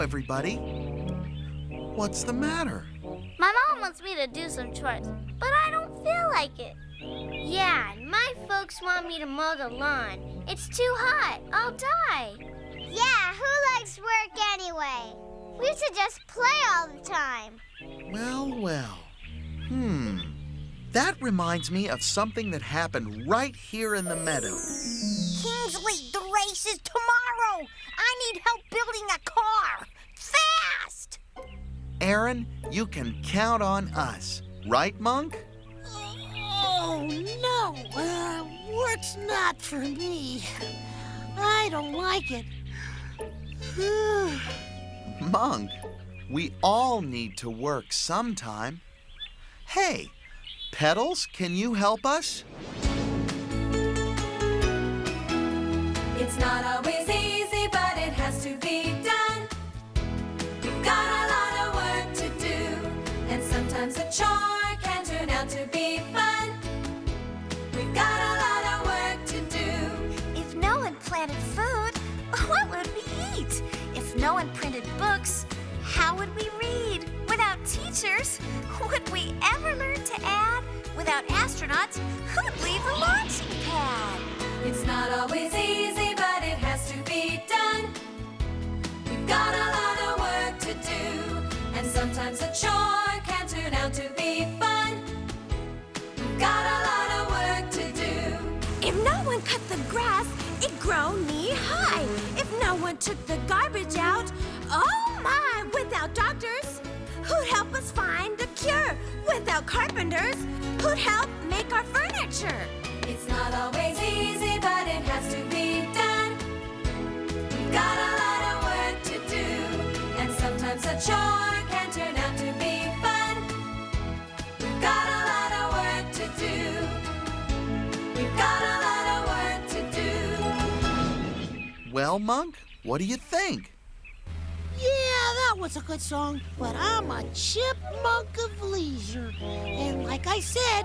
everybody. What's the matter? My mom wants me to do some chores, but I don't feel like it. Yeah, and my folks want me to mow the lawn. It's too hot. I'll die. Yeah, who likes work anyway? We should just play all the time. Well. That reminds me of something that happened right here in the meadow. Kingsley, the race is tomorrow. I need help building a car. Fast! Aaron, you can count on us. Right, Monk? Oh, no. Work's not for me. I don't like it. Monk, we all need to work sometime. Hey, Petals, can you help us? It's not always easy, but it has to be done. We've got a lot of work to do, and sometimes a chore can turn out to be fun. We've got a lot of work to do. If no one planted food, what would we eat? If no one printed books, how would we read? Without teachers, would we ever learn to add? Without astronauts, who'd leave the launching pad? It's not always easy, but it has to be done. We've got a lot of work to do, and sometimes a chore can turn out to be fun. We've got a lot of work to do. If no one cut the grass, it'd grow knee-high. If no one took the garbage out, oh my, without doctors, who'd help us find a cure? Without carpenters, who'd help make our furniture? It's not always easy, but it has to be done. We've got a lot of work to do, and sometimes a chore can turn out to be fun. We've got a lot of work to do. We've got a lot of work to do. Well, Monk, what do you think? Yeah, that was a good song, but I'm a chipmunk of leisure. And like I said,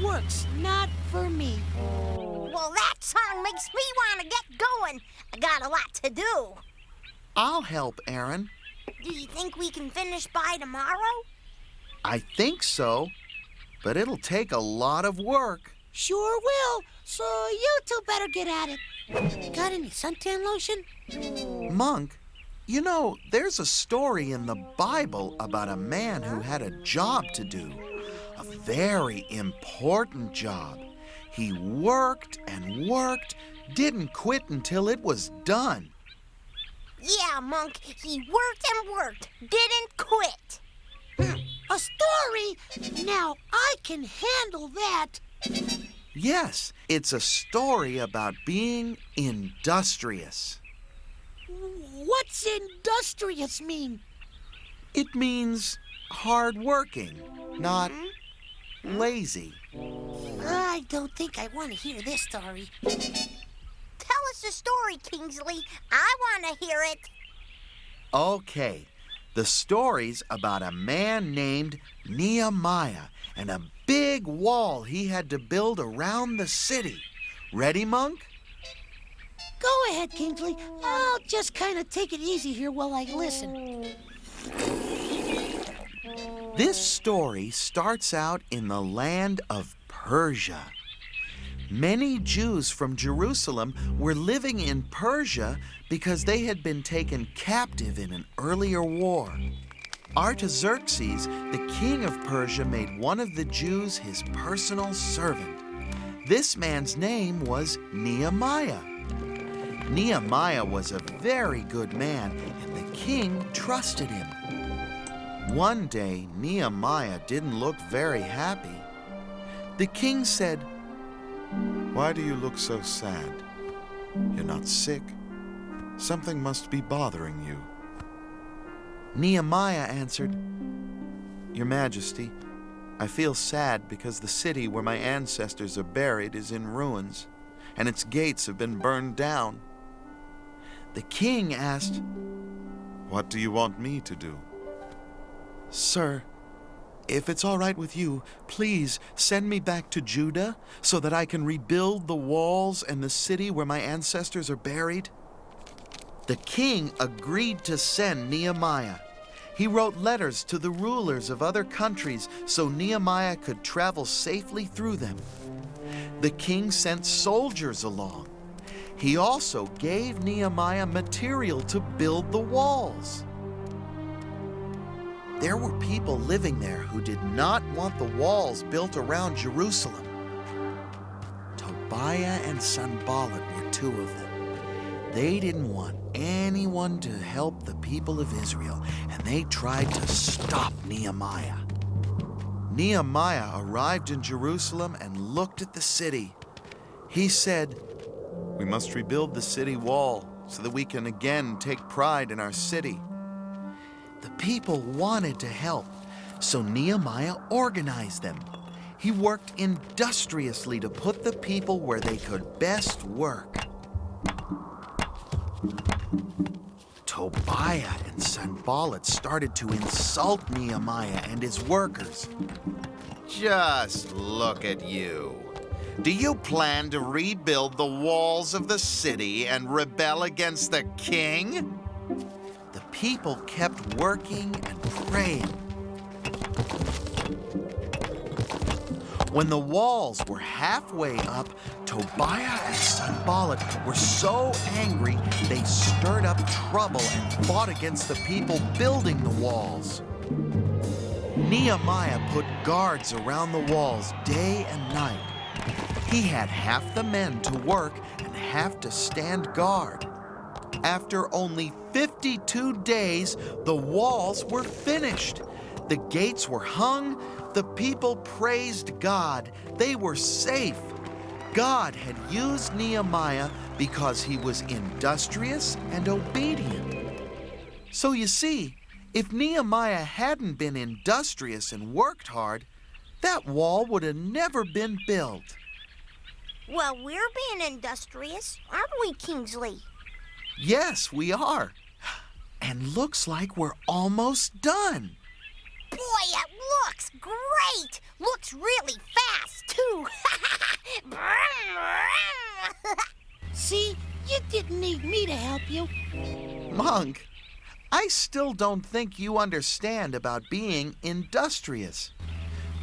work's not for me. Well, that song makes me want to get going. I got a lot to do. I'll help, Aaron. Do you think we can finish by tomorrow? I think so, but it'll take a lot of work. Sure will, so you two better get at it. Got any suntan lotion? Monk, you know, there's a story in the Bible about a man who had a job to do. A very important job. He worked and worked, didn't quit until it was done. Yeah, Monk, he worked and worked, didn't quit. A story? Now I can handle that. Yes, it's a story about being industrious. What's industrious mean? It means hardworking, not lazy. I don't think I want to hear this story. Tell us the story, Kingsley. I want to hear it. Okay, the story's about a man named Nehemiah and a big wall he had to build around the city. Ready, Monk? Go ahead, Kingsley. I'll just kind of take it easy here while I listen. This story starts out in the land of Persia. Many Jews from Jerusalem were living in Persia because they had been taken captive in an earlier war. Artaxerxes, the king of Persia, made one of the Jews his personal servant. This man's name was Nehemiah. Nehemiah was a very good man, and the king trusted him. One day, Nehemiah didn't look very happy. The king said, "Why do you look so sad? You're not sick. Something must be bothering you." Nehemiah answered, "Your Majesty, I feel sad because the city where my ancestors are buried is in ruins, and its gates have been burned down." The king asked, "What do you want me to do?" "Sir, if it's all right with you, please send me back to Judah so that I can rebuild the walls and the city where my ancestors are buried." The king agreed to send Nehemiah. He wrote letters to the rulers of other countries so Nehemiah could travel safely through them. The king sent soldiers along. He also gave Nehemiah material to build the walls. There were people living there who did not want the walls built around Jerusalem. Tobiah and Sanballat were two of them. They didn't want anyone to help the people of Israel, and they tried to stop Nehemiah. Nehemiah arrived in Jerusalem and looked at the city. He said, "We must rebuild the city wall so that we can again take pride in our city." The people wanted to help, so Nehemiah organized them. He worked industriously to put the people where they could best work. Tobiah and Sanballat started to insult Nehemiah and his workers. "Just look at you. Do you plan to rebuild the walls of the city and rebel against the king?" The people kept working and praying. When the walls were halfway up, Tobiah and Sanballat were so angry they stirred up trouble and fought against the people building the walls. Nehemiah put guards around the walls day and night. He had half the men to work and half to stand guard. After only 52 days, the walls were finished. The gates were hung. The people praised God. They were safe. God had used Nehemiah because he was industrious and obedient. So you see, if Nehemiah hadn't been industrious and worked hard, that wall would have never been built. Well, we're being industrious, aren't we, Kingsley? Yes, we are. And looks like we're almost done. Boy, it looks great! Looks really fast, too. See, you didn't need me to help you. Monk, I still don't think you understand about being industrious.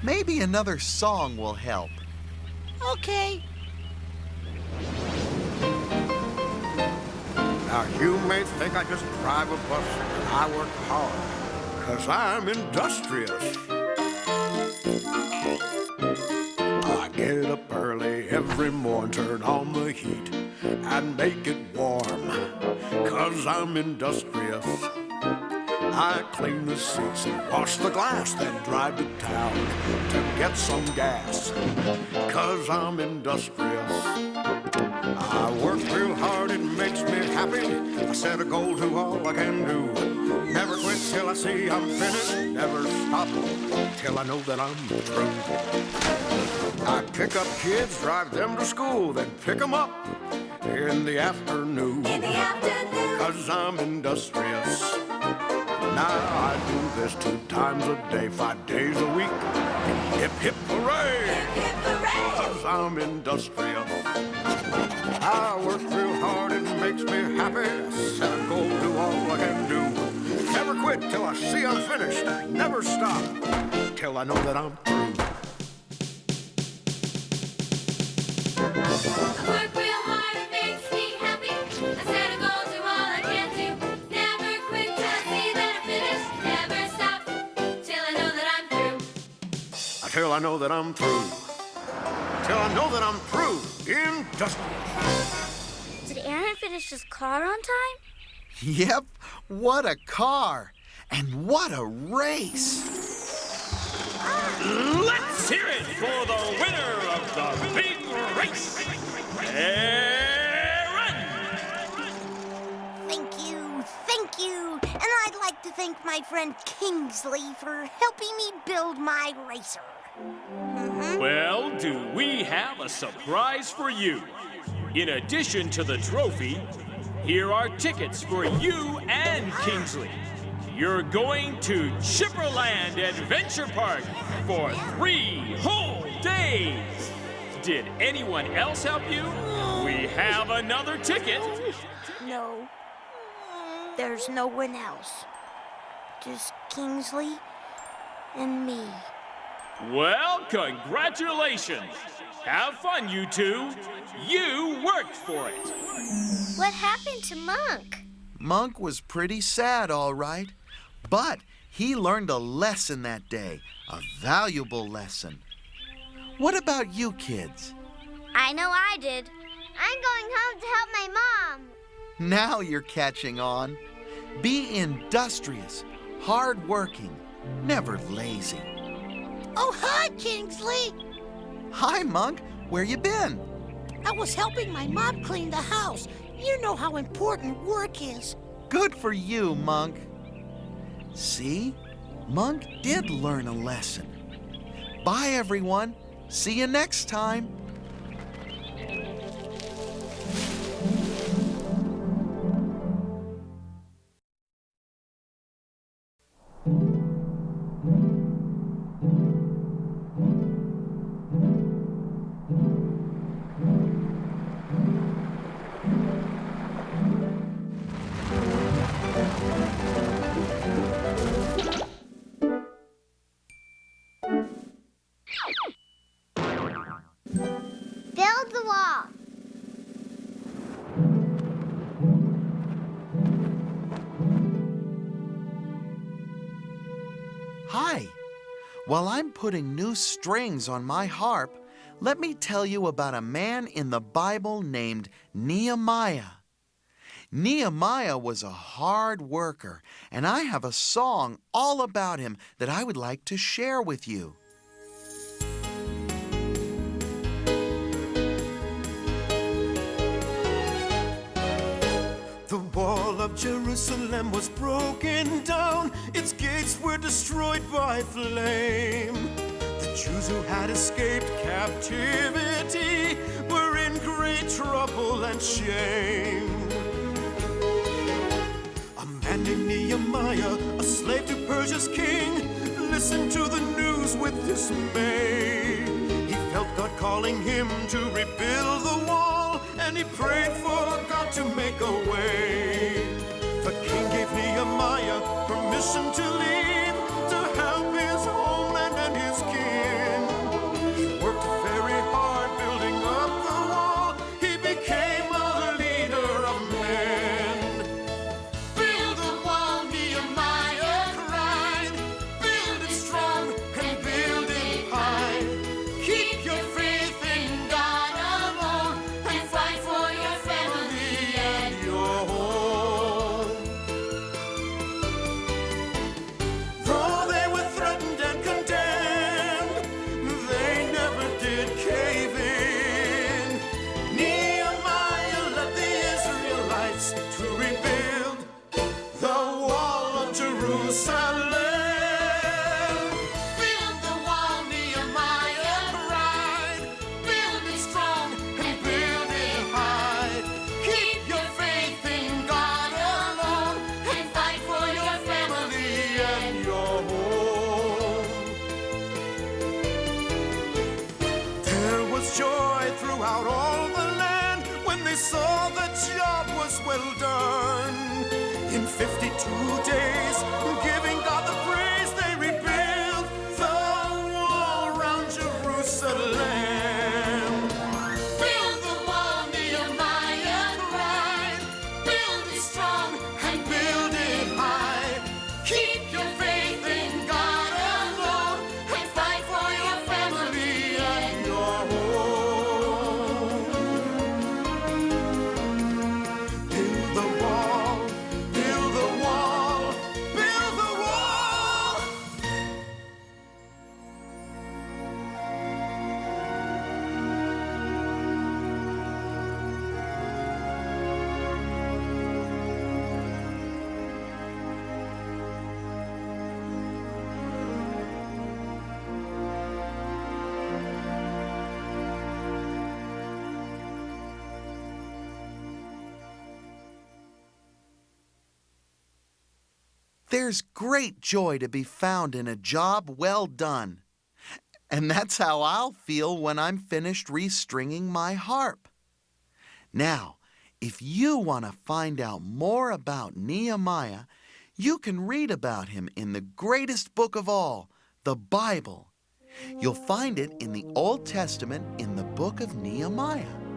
Maybe another song will help. Okay. Now, you may think I just drive a bus and I work hard, 'cause I'm industrious. I get up early every morning, turn on the heat, and make it warm, 'cause I'm industrious. I clean the seats and wash the glass, then drive to town to get some gas, 'cause I'm industrious. I work real hard, it makes me happy. I set a goal to all I can do. Never quit till I see I'm finished. Never stop till I know that I'm through. I pick up kids, drive them to school, then pick them up in the afternoon. 'Cause I'm industrious. Now I do this 2 times a day, 5 days a week. Hip, hip, hooray! Hip, hip, hooray! 'Cause I'm industrious. I work real hard, it makes me happy. Set a goal, do all I can do. Never quit till I see I'm finished. Never stop till I know that I'm through. I work real hard, it makes me happy. I set a goal, do all I can do. Never quit till I see that I'm finished. Never stop till I know that I'm through. Till I know that I'm through. Till I know that I'm through. Industrious. Did Aaron finish his car on time? Yep, what a car! And what a race! Let's hear it for the winner of the big race, Aaron! Thank you. And I'd like to thank my friend Kingsley for helping me build my racer. Well, do we have a surprise for you? In addition to the trophy, here are tickets for you and Kingsley. You're going to Chipperland Adventure Park for 3 whole days. Did anyone else help you? We have another ticket. No. there's no one else. Just Kingsley and me. Well, congratulations! Have fun, you two. You worked for it. What happened to Monk? Monk was pretty sad, all right. But he learned a lesson that day, a valuable lesson. What about you kids? I know I did. I'm going home to help my mom. Now you're catching on. Be industrious, hardworking, never lazy. Oh, hi, Kingsley. Hi, Monk. Where you been? I was helping my mom clean the house. You know how important work is. Good for you, Monk. See? Monk did learn a lesson. Bye, everyone. See you next time. Build the wall. Hi. While I'm putting new strings on my harp, let me tell you about a man in the Bible named Nehemiah. Nehemiah was a hard worker, and I have a song all about him that I would like to share with you. The wall of Jerusalem was broken down. Its gates were destroyed by flame. The Jews who had escaped captivity were in great trouble and shame. A man named Nehemiah, a slave to Persia's king, listened to the news with dismay. He felt God calling him to rebuild the wall, and he prayed for God to make a way. The king gave Nehemiah permission to leave to help his homeland and his kin. He worked very hard building up the wall. He became a leader of men. Build the wall, Nehemiah cried. Build it strong and build it high. Keep your faith in God alone and fight for your family and your home. Though they were threatened and condemned, they never did cave in. Nehemiah led the Israelites to rebuild the wall of Jerusalem. Build the wall, Nehemiah cried. Build it strong and build it high. Keep your faith in God alone and fight for your family and your home. There was joy throughout all the land when they saw the job was well done. In 52 days, giving God the praise, they rebuilt the wall around Jerusalem. Build the wall, Nehemiah cried. Build it strong and build it high. Keep your faith in God alone and fight for your family and your home. Build the wall, build the wall, build the wall. There's great joy to be found in a job well done. And that's how I'll feel when I'm finished restringing my harp. Now, If you want to find out more about Nehemiah, you can read about him in the greatest book of all, the Bible. You'll find it in the Old Testament in the book of Nehemiah.